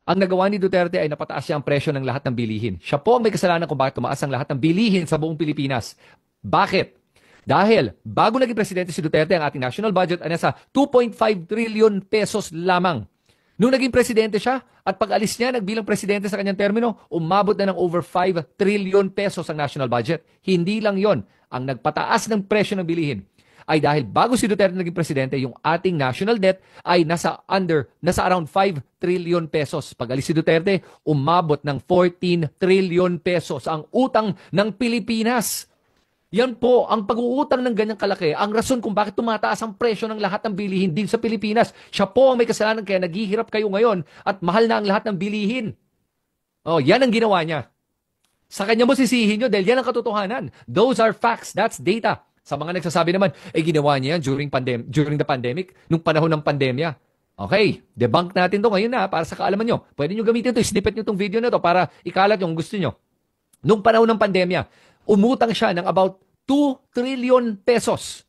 Ang nagawa ni Duterte ay napataas siya ang presyo ng lahat ng bilihin. Siya po ang may kasalanan kung bakit tumaas ang lahat ng bilihin sa buong Pilipinas. Bakit? Dahil bago naging presidente si Duterte, ang ating national budget ay nasa 2.5 trillion pesos lamang. Nung naging presidente siya at pag-alis niya, nagbilang presidente sa kanyang termino, umabot na ng over 5 trillion pesos ang national budget. Hindi lang yon ang nagpataas ng presyo ng bilihin ay dahil bago si Duterte naging presidente, yung ating national debt ay nasa around 5 trillion pesos. Pag alis si Duterte, umabot ng 14 trillion pesos ang utang ng Pilipinas. Yan po, ang pag-uutang ng ganyang kalaki, ang rason kung bakit tumataas ang presyo ng lahat ng bilihin din sa Pilipinas. Siya po ang may kasalanan kaya naghihirap kayo ngayon at mahal na ang lahat ng bilihin. Oh, yan ang ginawa niya. Sa kanya mo sisihin nyo dahil yan ang katotohanan. Those are facts. That's data. Sa mga nagsasabi naman, ginawa niya yan during the pandemic, nung panahon ng pandemya. Okay, debunk natin to ngayon na para sa kaalaman nyo. Pwede nyo gamitin to, snippet nyo tong video na to para ikalat yung gusto nyo. Nung panahon ng pandemya, umutang siya ng about 2 trillion pesos.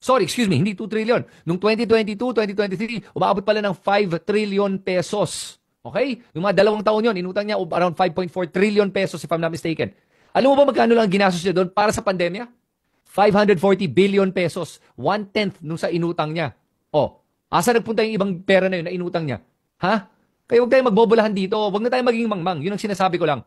Sorry, excuse me, hindi 2 trillion. Nung 2022, 2023, umabot pala ng 5 trillion pesos. Okay? Yung mga 2 taon yun, inutang niya around 5.4 trillion pesos if I'm not mistaken. Alam mo ba magkano lang ginastos niya doon para sa pandemya? 540 billion pesos. 1/10 nung sa inutang niya. Oh, asa nagpunta yung ibang pera na yun na inutang niya? Ha? Kaya huwag tayong magbobolahan dito. Huwag na tayong maging mangmang. Yun ang sinasabi ko lang.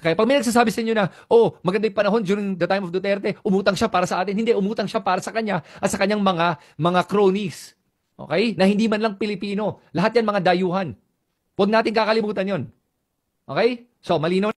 Kaya pag may nagsasabi sa inyo na, maganda yung panahon during the time of Duterte, umutang siya para sa atin. Hindi, umutang siya para sa kanya at sa kanyang mga cronies. Okay? Na hindi man lang Pilipino. Lahat yan mga dayuhan. Huwag natin kakalimutan yon. Okay? So, malinaw